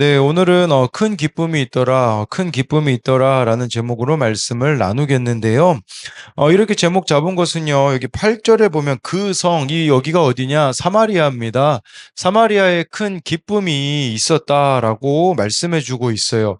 네, 오늘은 큰 기쁨이 있더라, 큰 기쁨이 있더라라는 제목으로 말씀을 나누겠는데요. 이렇게 제목 잡은 것은요, 여기 8절에 보면 그 성, 여기가 어디냐? 사마리아입니다. 사마리아에 큰 기쁨이 있었다라고 말씀해 주고 있어요.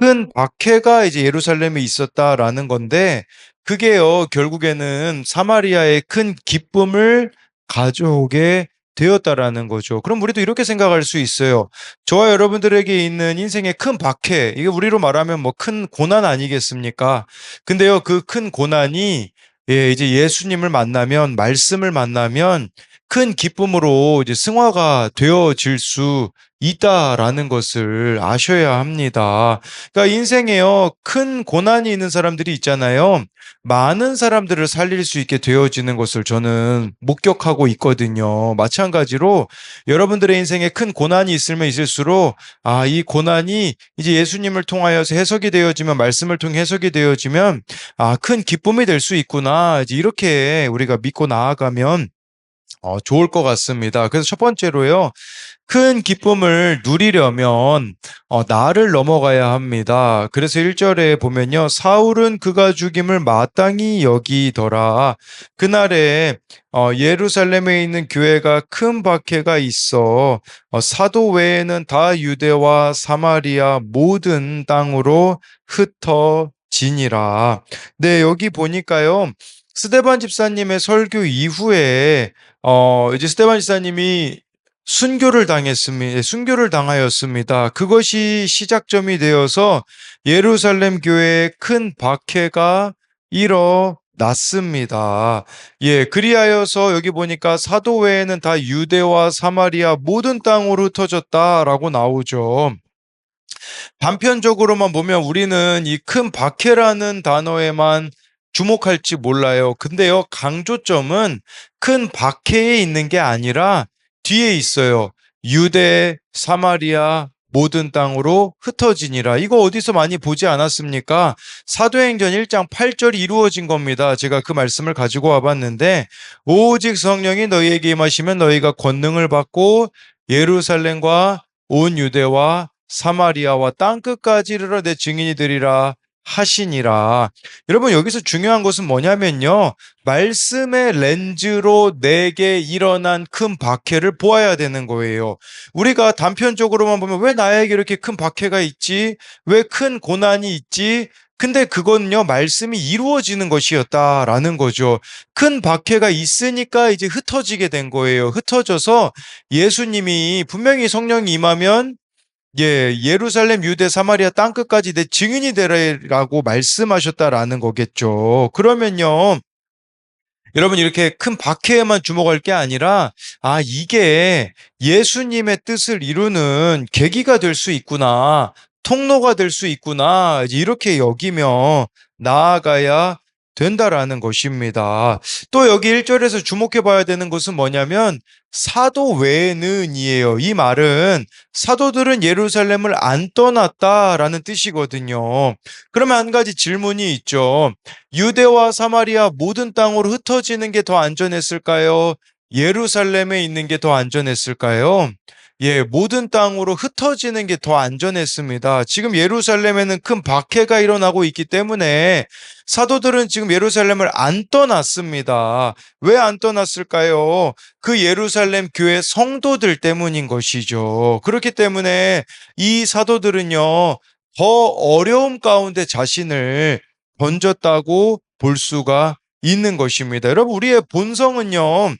큰 박해가 이제 예루살렘에 있었다라는 건데, 그게요, 결국에는 사마리아의 큰 기쁨을 가져오게 되었다라는 거죠. 그럼 우리도 이렇게 생각할 수 있어요. 저와 여러분들에게 있는 인생의 큰 박해, 이게 우리로 말하면 뭐 큰 고난 아니겠습니까? 근데요, 그 큰 고난이 이제 예수님을 만나면, 말씀을 만나면 큰 기쁨으로 이제 승화가 되어질 수 있다라는 것을 아셔야 합니다. 그러니까 인생에요, 큰 고난이 있는 사람들이 있잖아요. 많은 사람들을 살릴 수 있게 되어지는 것을 저는 목격하고 있거든요. 마찬가지로 여러분들의 인생에 큰 고난이 있으면 있을수록, 이 고난이 이제 예수님을 통하여서 해석이 되어지면, 말씀을 통해 해석이 되어지면, 큰 기쁨이 될 수 있구나. 이제 이렇게 우리가 믿고 나아가면 좋을 것 같습니다. 그래서 첫 번째로요, 큰 기쁨을 누리려면 나를 넘어가야 합니다. 그래서 1절에 보면요, 사울은 그가 죽임을 마땅히 여기더라. 그날에 예루살렘에 있는 교회가 큰 박해가 있어 사도 외에는 다 유대와 사마리아 모든 땅으로 흩어지니라. 네, 여기 보니까요, 스데반 집사님의 설교 이후에 이제 스데반 집사님이 순교를 당하였습니다. 그것이 시작점이 되어서 예루살렘 교회에 큰 박해가 일어났습니다. 예, 그리하여서 여기 보니까 사도 외에는 다 유대와 사마리아 모든 땅으로 흩어졌다라고 나오죠. 단편적으로만 보면 우리는 이 큰 박해라는 단어에만 주목할지 몰라요. 근데요, 강조점은 큰 박해에 있는 게 아니라 뒤에 있어요. 유대, 사마리아, 모든 땅으로 흩어지니라. 이거 어디서 많이 보지 않았습니까? 사도행전 1장 8절이 이루어진 겁니다. 제가 그 말씀을 가지고 와봤는데, 오직 성령이 너희에게 임하시면 너희가 권능을 받고 예루살렘과 온 유대와 사마리아와 땅끝까지 이르러 내 증인이 되리라 하시니라. 여러분, 여기서 중요한 것은 뭐냐면요, 말씀의 렌즈로 내게 일어난 큰 박해를 보아야 되는 거예요. 우리가 단편적으로만 보면 왜 나에게 이렇게 큰 박해가 있지? 왜 큰 고난이 있지? 근데 그건요, 말씀이 이루어지는 것이었다라는 거죠. 큰 박해가 있으니까 이제 흩어지게 된 거예요. 흩어져서 예수님이 분명히 성령이 임하면, 예루살렘, 유대, 사마리아 땅끝까지 내 증인이 되라라고 말씀하셨다라는 거겠죠. 그러면요, 여러분, 이렇게 큰 박해에만 주목할 게 아니라, 이게 예수님의 뜻을 이루는 계기가 될 수 있구나, 통로가 될 수 있구나, 이렇게 여기며 나아가야 된다라는 것입니다. 또 여기 1절에서 주목해 봐야 되는 것은 뭐냐면, 사도 외에는이에요. 이 말은 사도들은 예루살렘을 안 떠났다라는 뜻이거든요. 그러면 한 가지 질문이 있죠. 유대와 사마리아 모든 땅으로 흩어지는 게 더 안전했을까요? 예루살렘에 있는 게 더 안전했을까요? 예, 모든 땅으로 흩어지는 게 더 안전했습니다. 지금 예루살렘에는 큰 박해가 일어나고 있기 때문에 사도들은 지금 예루살렘을 안 떠났습니다. 왜 안 떠났을까요? 그 예루살렘 교회 성도들 때문인 것이죠. 그렇기 때문에 이 사도들은요, 더 어려움 가운데 자신을 던졌다고 볼 수가 있는 것입니다. 여러분, 우리의 본성은요,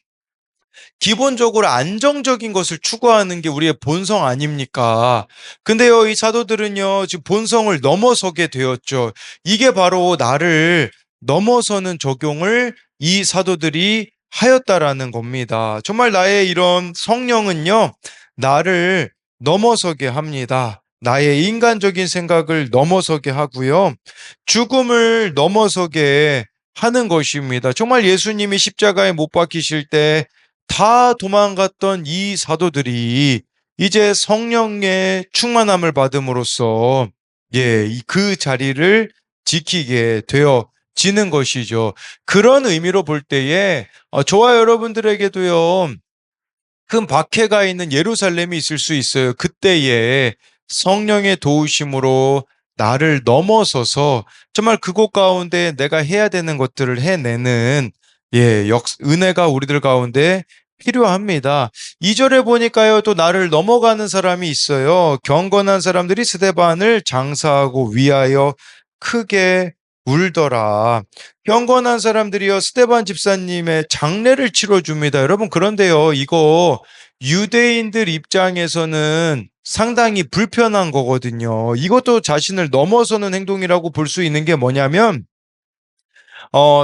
기본적으로 안정적인 것을 추구하는 게 우리의 본성 아닙니까? 근데요, 이 사도들은요, 지금 본성을 넘어서게 되었죠. 이게 바로 나를 넘어서는 적용을 이 사도들이 하였다라는 겁니다. 정말 나의 이런 성령은요, 나를 넘어서게 합니다. 나의 인간적인 생각을 넘어서게 하고요. 죽음을 넘어서게 하는 것입니다. 정말 예수님이 십자가에 못 박히실 때 다 도망갔던 이 사도들이 이제 성령의 충만함을 받음으로써 그 자리를 지키게 되어지는 것이죠. 그런 의미로 볼 때에 저와 여러분들에게도요, 큰 박해가 있는 예루살렘이 있을 수 있어요. 그때에 성령의 도우심으로 나를 넘어서서 정말 그곳 가운데 내가 해야 되는 것들을 해내는 은혜가 우리들 가운데 필요합니다. 2절에 보니까요, 또 나를 넘어가는 사람이 있어요. 경건한 사람들이 스데반을 장사하고 위하여 크게 울더라. 경건한 사람들이요, 스데반 집사님의 장례를 치러줍니다. 여러분, 그런데요, 이거 유대인들 입장에서는 상당히 불편한 거거든요. 이것도 자신을 넘어서는 행동이라고 볼 수 있는 게 뭐냐면,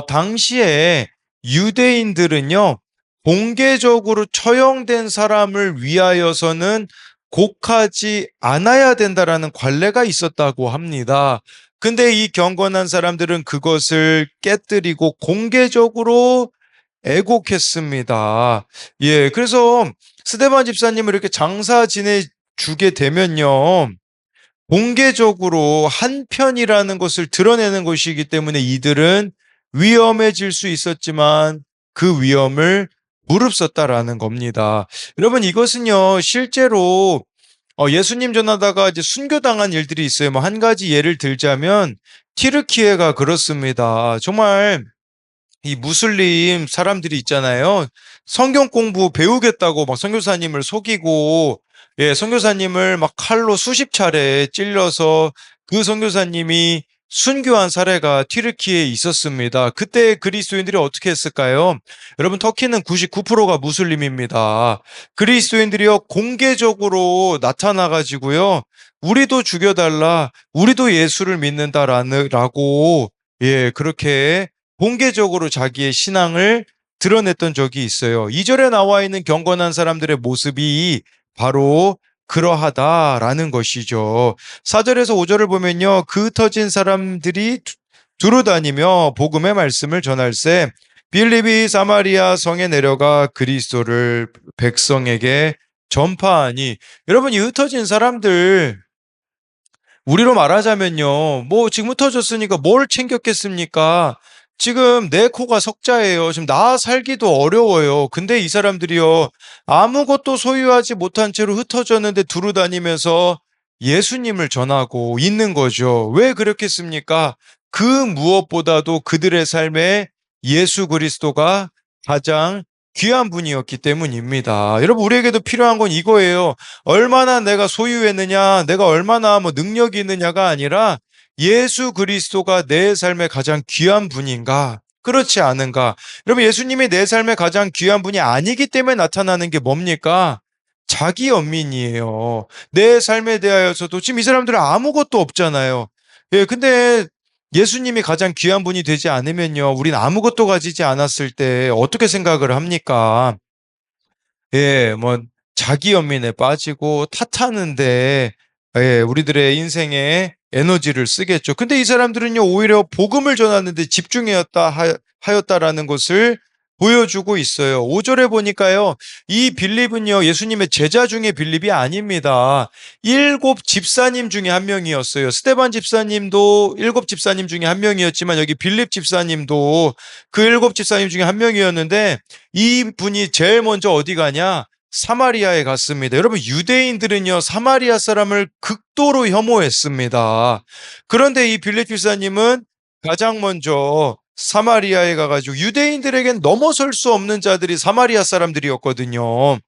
당시에 유대인들은요, 공개적으로 처형된 사람을 위하여서는 곡하지 않아야 된다라는 관례가 있었다고 합니다. 근데 이 경건한 사람들은 그것을 깨뜨리고 공개적으로 애곡했습니다. 그래서 스데반 집사님을 이렇게 장사 지내주게 되면요, 공개적으로 한편이라는 것을 드러내는 것이기 때문에 이들은 위험해질 수 있었지만 그 위험을 무릅썼다라는 겁니다. 여러분, 이것은요, 실제로 예수님 전하다가 이제 순교당한 일들이 있어요. 뭐 한 가지 예를 들자면 튀르키예가 그렇습니다. 정말 이 무슬림 사람들이 있잖아요. 성경 공부 배우겠다고 막 선교사님을 속이고, 선교사님을 막 칼로 수십 차례 찔러서 그 선교사님이 순교한 사례가 튀르키예에 있었습니다. 그때 그리스도인들이 어떻게 했을까요? 여러분, 터키는 99%가 무슬림입니다. 그리스도인들이요, 공개적으로 나타나가지고요, 우리도 죽여달라, 우리도 예수를 믿는다라고, 그렇게 공개적으로 자기의 신앙을 드러냈던 적이 있어요. 2절에 나와 있는 경건한 사람들의 모습이 바로 그러하다라는 것이죠. 4절에서 5절을 보면요, 그 흩어진 사람들이 두루 다니며 복음의 말씀을 전할세 빌립이 사마리아 성에 내려가 그리스도를 백성에게 전파하니. 여러분, 이 흩어진 사람들, 우리로 말하자면요, 뭐 지금 흩어졌으니까 뭘 챙겼겠습니까? 지금 내 코가 석자예요. 지금 나 살기도 어려워요. 근데 이 사람들이요, 아무것도 소유하지 못한 채로 흩어졌는데 두루 다니면서 예수님을 전하고 있는 거죠. 왜 그렇겠습니까? 그 무엇보다도 그들의 삶에 예수 그리스도가 가장 귀한 분이었기 때문입니다. 여러분, 우리에게도 필요한 건 이거예요. 얼마나 내가 소유했느냐, 내가 얼마나 뭐 능력이 있느냐가 아니라 예수 그리스도가 내 삶의 가장 귀한 분인가? 그렇지 않은가? 여러분, 예수님이 내 삶의 가장 귀한 분이 아니기 때문에 나타나는 게 뭡니까? 자기 연민이에요. 내 삶에 대하여서도 지금 이 사람들은 아무것도 없잖아요. 근데 예수님이 가장 귀한 분이 되지 않으면요, 우린 아무것도 가지지 않았을 때 어떻게 생각을 합니까? 뭐 자기 연민에 빠지고 탓하는데 우리들의 인생에 에너지를 쓰겠죠. 근데 이 사람들은요, 오히려 복음을 전하는데 하였다라는 것을 보여주고 있어요. 5절에 보니까요, 이 빌립은요, 예수님의 제자 중에 빌립이 아닙니다. 7 집사님 중에 한 명이었어요. 스데반 집사님도 7 집사님 중에 한 명이었지만 여기 빌립 집사님도 그 7 집사님 중에 한 명이었는데, 이 분이 제일 먼저 어디 가냐? 사마리아에 갔습니다. 여러분, 유대인들은요, 사마리아 사람을 극도로 혐오했습니다. 그런데 이 빌립 집사님은 가장 먼저 사마리아에 가가지고, 유대인들에겐 넘어설 수 없는 자들이 사마리아 사람들이었거든요.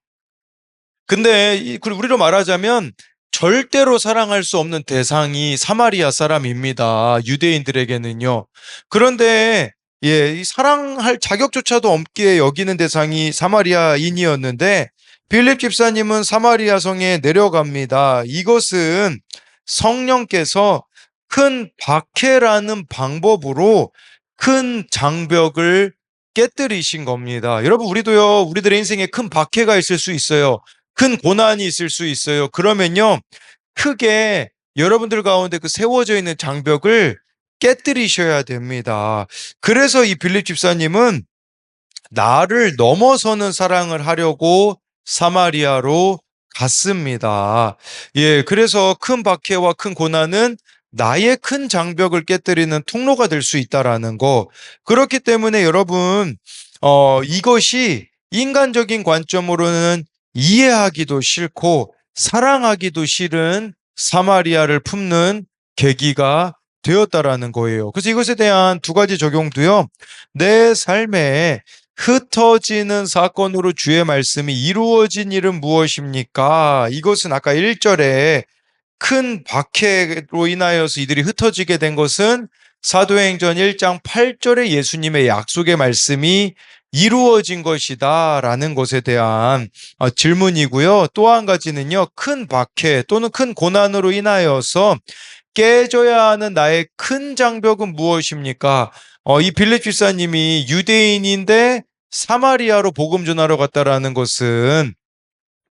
근데 우리로 말하자면 절대로 사랑할 수 없는 대상이 사마리아 사람입니다. 유대인들에게는요. 그런데 이 사랑할 자격조차도 없게 여기는 대상이 사마리아인이었는데, 빌립 집사님은 사마리아 성에 내려갑니다. 이것은 성령께서 큰 박해라는 방법으로 큰 장벽을 깨뜨리신 겁니다. 여러분, 우리도요, 우리들의 인생에 큰 박해가 있을 수 있어요. 큰 고난이 있을 수 있어요. 그러면요, 크게 여러분들 가운데 그 세워져 있는 장벽을 깨뜨리셔야 됩니다. 그래서 이 빌립 집사님은 나를 넘어서는 사랑을 하려고 사마리아로 갔습니다. 그래서 큰 박해와 큰 고난은 나의 큰 장벽을 깨뜨리는 통로가 될 수 있다라는 거. 그렇기 때문에 여러분, 이것이 인간적인 관점으로는 이해하기도 싫고 사랑하기도 싫은 사마리아를 품는 계기가 되었다라는 거예요. 그래서 이것에 대한 두 가지 적용도요. 내 삶에 흩어지는 사건으로 주의 말씀이 이루어진 일은 무엇입니까? 이것은 아까 1절에 큰 박해로 인하여서 이들이 흩어지게 된 것은 사도행전 1장 8절에 예수님의 약속의 말씀이 이루어진 것이다 라는 것에 대한 질문이고요. 또 한 가지는요. 큰 박해 또는 큰 고난으로 인하여서 깨져야 하는 나의 큰 장벽은 무엇입니까? 이 빌립 집사님이 유대인인데 사마리아로 복음 전하러 갔다라는 것은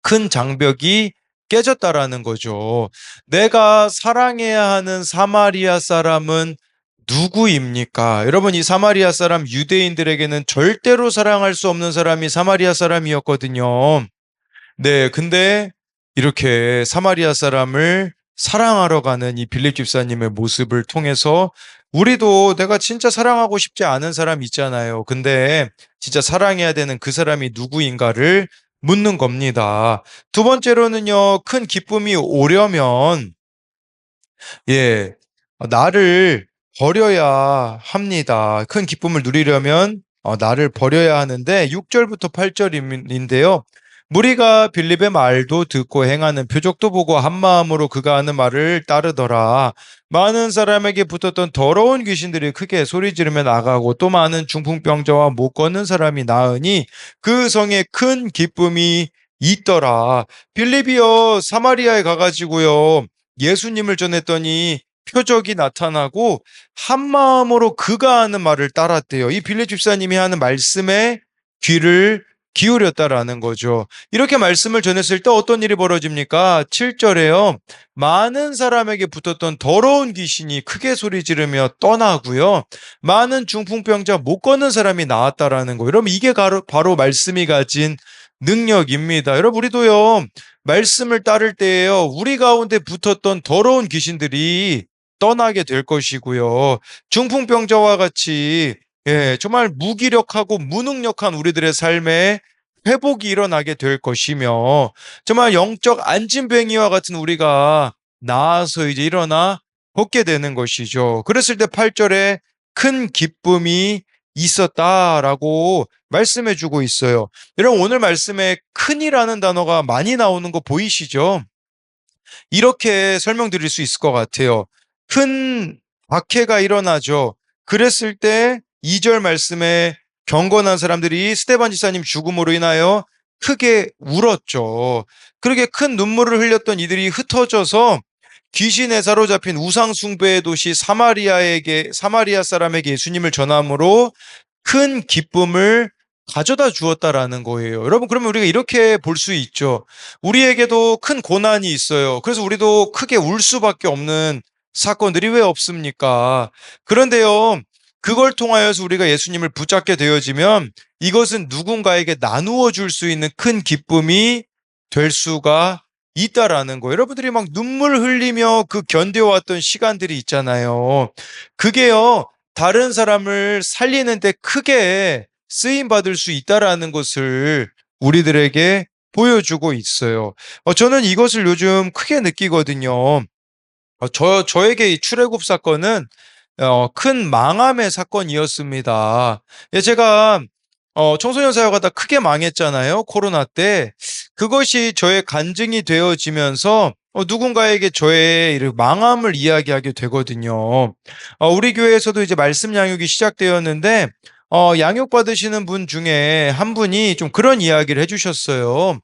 큰 장벽이 깨졌다라는 거죠. 내가 사랑해야 하는 사마리아 사람은 누구입니까? 여러분, 이 사마리아 사람 유대인들에게는 절대로 사랑할 수 없는 사람이 사마리아 사람이었거든요. 네, 근데 이렇게 사마리아 사람을 사랑하러 가는 이 빌립 집사님의 모습을 통해서 우리도 내가 진짜 사랑하고 싶지 않은 사람 있잖아요. 근데 진짜 사랑해야 되는 그 사람이 누구인가를 묻는 겁니다. 두 번째로는요, 큰 기쁨이 오려면 예, 나를 버려야 합니다. 큰 기쁨을 누리려면 나를 버려야 하는데 6절부터 8절인데요. 무리가 빌립의 말도 듣고 행하는 표적도 보고 한 마음으로 그가 하는 말을 따르더라. 많은 사람에게 붙었던 더러운 귀신들이 크게 소리 지르며 나가고 또 많은 중풍병자와 못 걷는 사람이 나으니 그 성에 큰 기쁨이 있더라. 빌립이요 사마리아에 가가지고요 예수님을 전했더니 표적이 나타나고 한 마음으로 그가 하는 말을 따랐대요. 이 빌립 집사님이 하는 말씀에 귀를 기울였다라는 거죠. 이렇게 말씀을 전했을 때 어떤 일이 벌어집니까? 7절에요. 많은 사람에게 붙었던 더러운 귀신이 크게 소리 지르며 떠나고요. 많은 중풍병자 못 걷는 사람이 나왔다라는 거예요. 여러분 이게 바로 말씀이 가진 능력입니다. 여러분 우리도요. 말씀을 따를 때에요. 우리 가운데 붙었던 더러운 귀신들이 떠나게 될 것이고요. 중풍병자와 같이 정말 무기력하고 무능력한 우리들의 삶에 회복이 일어나게 될 것이며 정말 영적 안진뱅이와 같은 우리가 나아서 이제 일어나 걷게 되는 것이죠. 그랬을 때 8절에 큰 기쁨이 있었다라고 말씀해 주고 있어요. 여러분 오늘 말씀에 큰이라는 단어가 많이 나오는 거 보이시죠? 이렇게 설명드릴 수 있을 것 같아요. 큰 박해가 일어나죠. 그랬을 때 2절 말씀에 경건한 사람들이 스데반 지사님 죽음으로 인하여 크게 울었죠. 그렇게 큰 눈물을 흘렸던 이들이 흩어져서 귀신에 사로잡힌 우상 숭배의 도시 사마리아 사람에게 예수님을 전함으로 큰 기쁨을 가져다 주었다라는 거예요. 여러분, 그러면 우리가 이렇게 볼 수 있죠. 우리에게도 큰 고난이 있어요. 그래서 우리도 크게 울 수밖에 없는 사건들이 왜 없습니까? 그런데요, 그걸 통하여서 우리가 예수님을 붙잡게 되어지면 이것은 누군가에게 나누어 줄 수 있는 큰 기쁨이 될 수가 있다라는 거예요. 여러분들이 막 눈물 흘리며 그 견뎌왔던 시간들이 있잖아요. 그게요, 다른 사람을 살리는데 크게 쓰임 받을 수 있다라는 것을 우리들에게 보여주고 있어요. 저는 이것을 요즘 크게 느끼거든요. 저에게 이 출애굽 사건은 큰 망함의 사건이었습니다. 제가 청소년 사역하다 크게 망했잖아요. 코로나 때. 그것이 저의 간증이 되어지면서 누군가에게 저의 망함을 이야기하게 되거든요. 우리 교회에서도 이제 말씀 양육이 시작되었는데 양육 받으시는 분 중에 한 분이 좀 그런 이야기를 해주셨어요.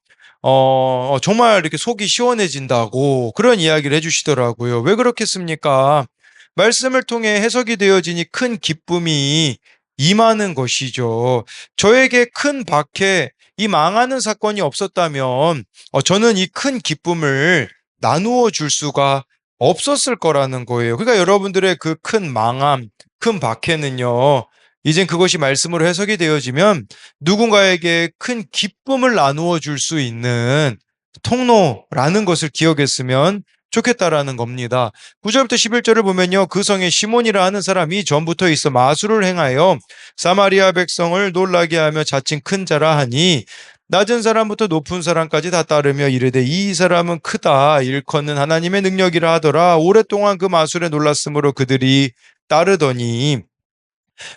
정말 이렇게 속이 시원해진다고 그런 이야기를 해주시더라고요. 왜 그렇겠습니까? 말씀을 통해 해석이 되어지니 큰 기쁨이 임하는 것이죠. 저에게 큰 박해, 이 망하는 사건이 없었다면 저는 이 큰 기쁨을 나누어 줄 수가 없었을 거라는 거예요. 그러니까 여러분들의 그 큰 망함, 큰 박해는요. 이젠 그것이 말씀으로 해석이 되어지면 누군가에게 큰 기쁨을 나누어 줄 수 있는 통로라는 것을 기억했으면 좋겠다라는 겁니다. 9절부터 11절을 보면요. 그 성에 시몬이라 하는 사람이 전부터 있어 마술을 행하여 사마리아 백성을 놀라게 하며 자칭 큰 자라 하니 낮은 사람부터 높은 사람까지 다 따르며 이르되 이 사람은 크다 일컫는 하나님의 능력이라 하더라. 오랫동안 그 마술에 놀랐으므로 그들이 따르더니.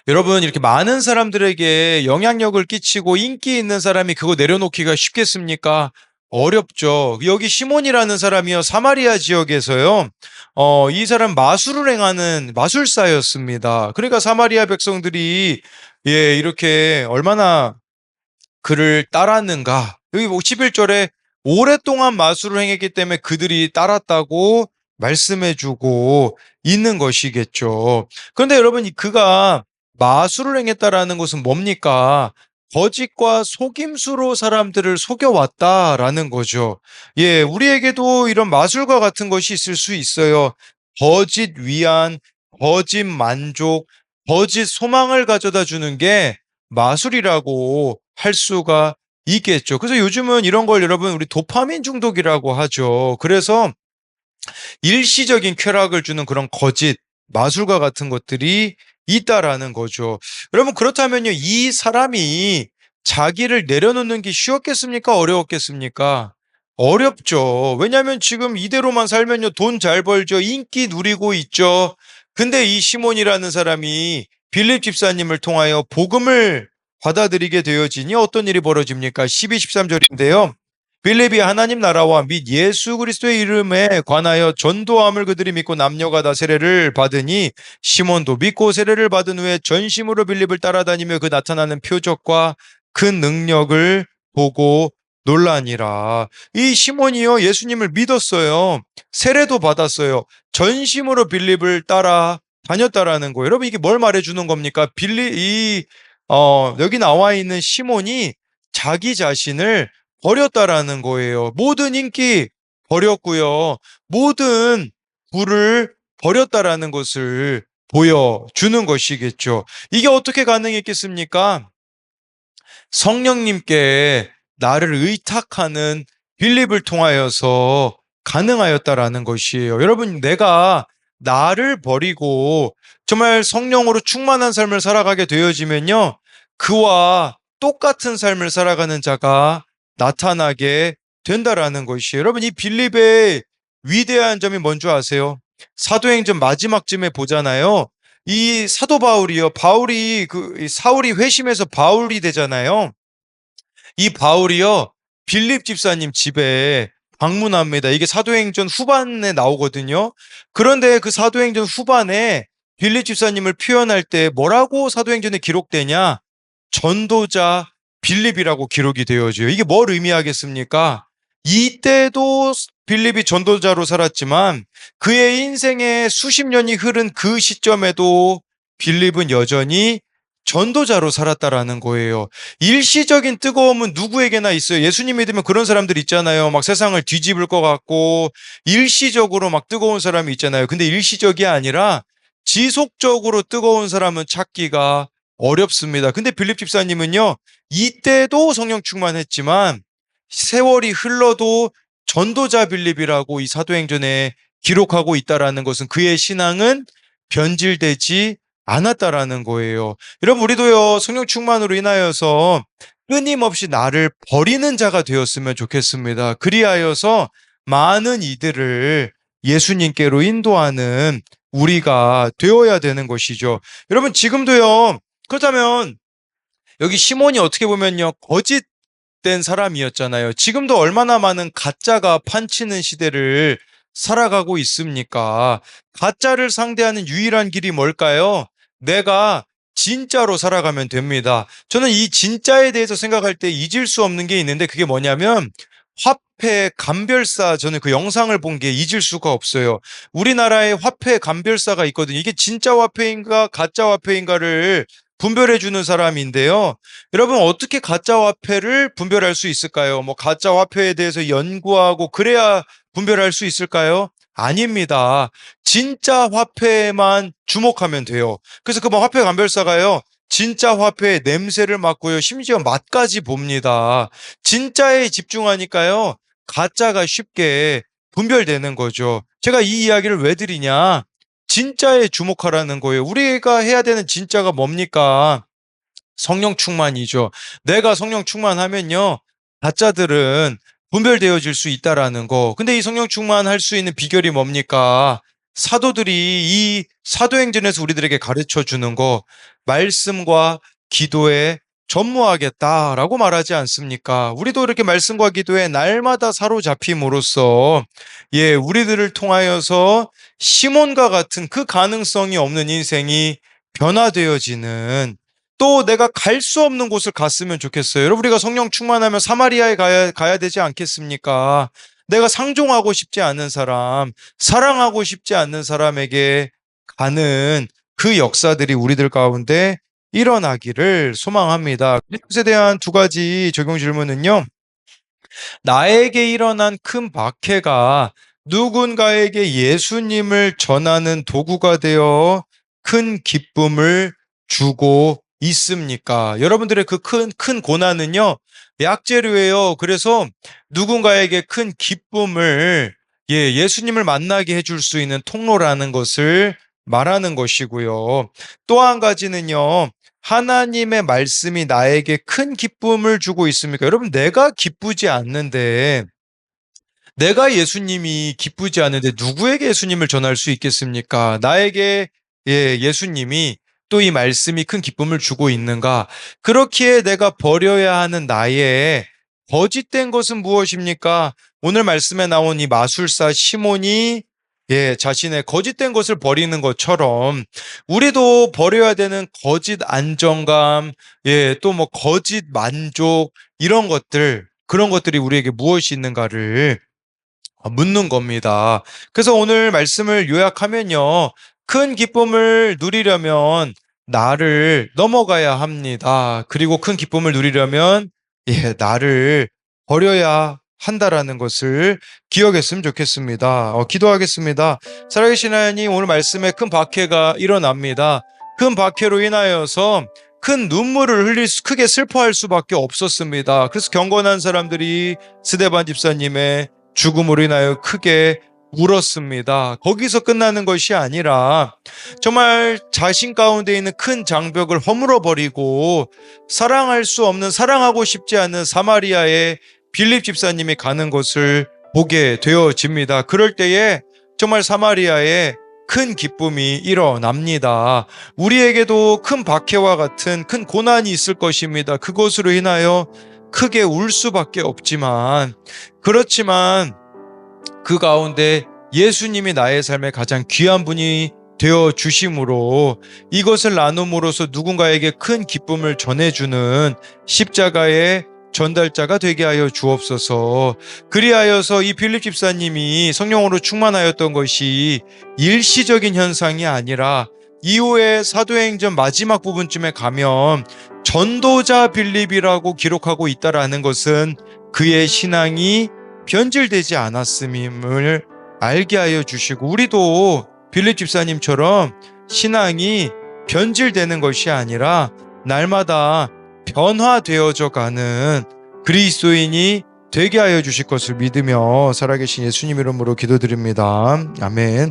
여러분, 이렇게 많은 사람들에게 영향력을 끼치고 인기 있는 사람이 그거 내려놓기가 쉽겠습니까? 어렵죠. 여기 시몬이라는 사람이요, 사마리아 지역에서요, 이 사람 마술을 행하는 마술사였습니다. 그러니까 사마리아 백성들이, 예, 이렇게 얼마나 그를 따랐는가. 여기 11절에 오랫동안 마술을 행했기 때문에 그들이 따랐다고 말씀해주고 있는 것이겠죠. 그런데 여러분, 그가 마술을 행했다라는 것은 뭡니까? 거짓과 속임수로 사람들을 속여왔다라는 거죠. 예, 우리에게도 이런 마술과 같은 것이 있을 수 있어요. 거짓 위안, 거짓 만족, 거짓 소망을 가져다 주는 게 마술이라고 할 수가 있겠죠. 그래서 요즘은 이런 걸 여러분 우리 도파민 중독이라고 하죠. 그래서 일시적인 쾌락을 주는 그런 거짓, 마술과 같은 것들이 있다라는 거죠. 여러분, 그렇다면요, 이 사람이 자기를 내려놓는 게 쉬웠겠습니까? 어려웠겠습니까? 어렵죠. 왜냐하면 지금 이대로만 살면요, 돈 잘 벌죠. 인기 누리고 있죠. 근데 이 시몬이라는 사람이 빌립 집사님을 통하여 복음을 받아들이게 되어지니 어떤 일이 벌어집니까? 12, 13절인데요. 빌립이 하나님 나라와 및 예수 그리스도의 이름에 관하여 전도함을 그들이 믿고 남녀가 다 세례를 받으니 시몬도 믿고 세례를 받은 후에 전심으로 빌립을 따라다니며 그 나타나는 표적과 큰 능력을 보고 놀라니라. 이 시몬이요, 예수님을 믿었어요. 세례도 받았어요. 전심으로 빌립을 따라 다녔다라는 거예요. 여러분, 이게 뭘 말해주는 겁니까? 여기 나와 있는 시몬이 자기 자신을 버렸다라는 거예요. 모든 인기 버렸고요. 모든 부를 버렸다라는 것을 보여주는 것이겠죠. 이게 어떻게 가능했겠습니까? 성령님께 나를 의탁하는 빌립을 통하여서 가능하였다라는 것이에요. 여러분, 내가 나를 버리고 정말 성령으로 충만한 삶을 살아가게 되어지면요, 그와 똑같은 삶을 살아가는 자가 나타나게 된다라는 것이에요. 여러분, 이 빌립의 위대한 점이 뭔지 아세요? 사도행전 마지막쯤에 보잖아요. 이 사도 바울이요. 사울이 회심해서 바울이 되잖아요. 이 바울이요, 빌립 집사님 집에 방문합니다. 이게 사도행전 후반에 나오거든요. 그런데 그 사도행전 후반에 빌립 집사님을 표현할 때 뭐라고 사도행전에 기록되냐? 전도자 빌립이라고 기록이 되어져요. 이게 뭘 의미하겠습니까? 이때도 빌립이 전도자로 살았지만 그의 인생에 수십 년이 흐른 그 시점에도 빌립은 여전히 전도자로 살았다라는 거예요. 일시적인 뜨거움은 누구에게나 있어요. 예수님 믿으면 그런 사람들 있잖아요. 막 세상을 뒤집을 것 같고 일시적으로 막 뜨거운 사람이 있잖아요. 근데 일시적이 아니라 지속적으로 뜨거운 사람은 찾기가 어렵습니다. 근데 빌립 집사님은요, 이때도 성령 충만했지만 세월이 흘러도 전도자 빌립이라고 이 사도행전에 기록하고 있다라는 것은 그의 신앙은 변질되지 않았다라는 거예요. 여러분, 우리도요, 성령 충만으로 인하여서 끊임없이 나를 버리는 자가 되었으면 좋겠습니다. 그리하여서 많은 이들을 예수님께로 인도하는 우리가 되어야 되는 것이죠. 여러분, 지금도요, 그렇다면 여기 시몬이 어떻게 보면요, 거짓된 사람이었잖아요. 지금도 얼마나 많은 가짜가 판치는 시대를 살아가고 있습니까? 가짜를 상대하는 유일한 길이 뭘까요? 내가 진짜로 살아가면 됩니다. 저는 이 진짜에 대해서 생각할 때 잊을 수 없는 게 있는데 그게 뭐냐면 화폐 감별사, 저는 그 영상을 본 게 잊을 수가 없어요. 우리나라에 화폐 감별사가 있거든요. 이게 진짜 화폐인가 가짜 화폐인가를 분별해 주는 사람인데요. 여러분, 어떻게 가짜 화폐를 분별할 수 있을까요? 뭐 가짜 화폐에 대해서 연구하고 그래야 분별할 수 있을까요? 아닙니다. 진짜 화폐에만 주목하면 돼요. 그래서 그 뭐 화폐 감별사가요, 진짜 화폐의 냄새를 맡고요, 심지어 맛까지 봅니다. 진짜에 집중하니까요, 가짜가 쉽게 분별되는 거죠. 제가 이 이야기를 왜 드리냐? 진짜에 주목하라는 거예요. 우리가 해야 되는 진짜가 뭡니까? 성령 충만이죠. 내가 성령 충만하면요, 가짜들은 분별되어질 수 있다라는 거. 근데 이 성령 충만할 수 있는 비결이 뭡니까? 사도들이 이 사도행전에서 우리들에게 가르쳐 주는 거, 말씀과 기도에 전무하겠다라고 말하지 않습니까? 우리도 이렇게 말씀과 기도에 날마다 사로잡힘으로써 우리들을 통하여서 시몬과 같은 그 가능성이 없는 인생이 변화되어지는, 또 내가 갈 수 없는 곳을 갔으면 좋겠어요. 여러분, 우리가 성령 충만하면 사마리아에 가야 되지 않겠습니까? 내가 상종하고 싶지 않은 사람, 사랑하고 싶지 않는 사람에게 가는 그 역사들이 우리들 가운데 일어나기를 소망합니다. 그것에 대한 두 가지 적용 질문은요. 나에게 일어난 큰 박해가 누군가에게 예수님을 전하는 도구가 되어 큰 기쁨을 주고 있습니까? 여러분들의 그 큰 고난은요, 약재료예요. 그래서 누군가에게 큰 기쁨을, 예수님을 만나게 해줄 수 있는 통로라는 것을 말하는 것이고요. 또 한 가지는요, 하나님의 말씀이 나에게 큰 기쁨을 주고 있습니까? 여러분, 내가 기쁘지 않는데, 내가 예수님이 기쁘지 않은데 누구에게 예수님을 전할 수 있겠습니까? 나에게 예수님이 또 이 말씀이 큰 기쁨을 주고 있는가? 그렇기에 내가 버려야 하는 나의 거짓된 것은 무엇입니까? 오늘 말씀에 나온 이 마술사 시몬이 자신의 거짓된 것을 버리는 것처럼 우리도 버려야 되는 거짓 안정감, 또 뭐 거짓 만족, 이런 것들, 그런 것들이 우리에게 무엇이 있는가를 묻는 겁니다. 그래서 오늘 말씀을 요약하면요, 큰 기쁨을 누리려면 나를 넘어가야 합니다. 그리고 큰 기쁨을 누리려면 나를 버려야 한다라는 것을 기억했으면 좋겠습니다. 기도하겠습니다. 살아계신 하나님, 오늘 말씀에 큰 박해가 일어납니다. 큰 박해로 인하여서 큰 눈물을 크게 슬퍼할 수밖에 없었습니다. 그래서 경건한 사람들이 스데반 집사님의 죽음으로 인하여 크게 울었습니다. 거기서 끝나는 것이 아니라 정말 자신 가운데 있는 큰 장벽을 허물어 버리고 사랑할 수 없는, 사랑하고 싶지 않은 사마리아의 빌립 집사님이 가는 것을 보게 되어집니다. 그럴 때에 정말 사마리아에 큰 기쁨이 일어납니다. 우리에게도 큰 박해와 같은 큰 고난이 있을 것입니다. 그것으로 인하여 크게 울 수밖에 없지만, 그렇지만 그 가운데 예수님이 나의 삶의 가장 귀한 분이 되어 주심으로 이것을 나눔으로써 누군가에게 큰 기쁨을 전해주는 십자가의 전달자가 되게 하여 주옵소서. 그리하여서 이 빌립 집사님이 성령으로 충만하였던 것이 일시적인 현상이 아니라 이후에 사도행전 마지막 부분쯤에 가면 전도자 빌립이라고 기록하고 있다라는 것은 그의 신앙이 변질되지 않았음을 알게 하여 주시고, 우리도 빌립 집사님처럼 신앙이 변질되는 것이 아니라 날마다 변화되어져 가는 그리스도인이 되게 하여 주실 것을 믿으며 살아계신 예수님 이름으로 기도드립니다. 아멘.